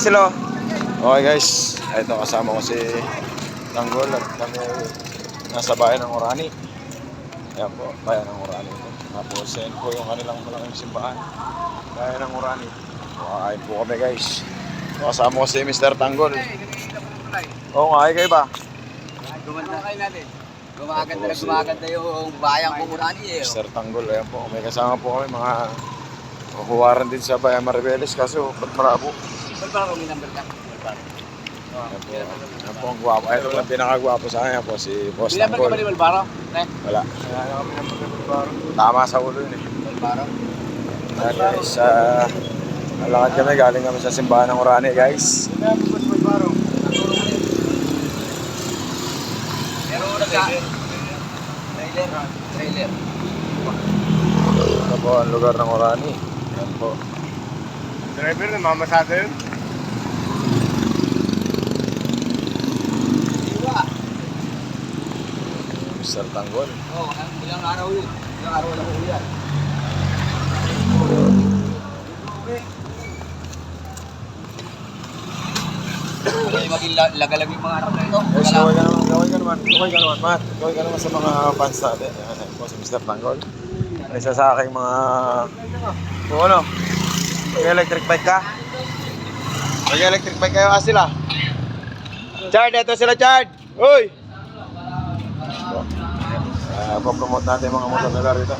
Marcelo. Okay guys, ito kasama ko si Tanggol at kami nasa bayan ng Orani. Ayan po, bayan ng Orani ito. Tapos yan po yung kanilang malaking simbahan. Bayan ng Orani. Kakain po kami guys. Kasama ko si Mr. Tanggol. Oo nga, kayo ba? Gumanda kayo natin. Gumaganda yung bayan ko Orani eh. Mr. Tanggol, ayan po. May kasama po kami mga kukuwaran din sa bayan Maribeles kaso ba't marabo? Balbaro, may number ka. Ayan po ang guwapo. Ito lang pinakagwapo sa kanya po si Boss May number ka Tanggol. ba ni Balbaro? Wala. Tama sa ulo yun eh. Balbaro? Ayan guys, nalakad kami. Galing kami sa simbahan ng Orani guys. Balbaro. Pero trailer. Ito po ang lugar ng Orani. Ayan po. Driver na mamasada yun. Mr. Tanggol. Oo, ilang araw yun. Ilang araw lang uwi yan. Kaya maging lagalag yung mga anak na ito. Guys, kaway ka naman, Matt. Kaway ka naman sa mga fans natin. Ayan po si Mr. Tanggol. Isa sa aking mga... Kung ano? Mag-electric bike ka? Mag-electric bike kayo sila. Chard, eto sila Chard! Uy! Papromote natin mga motor nila rito.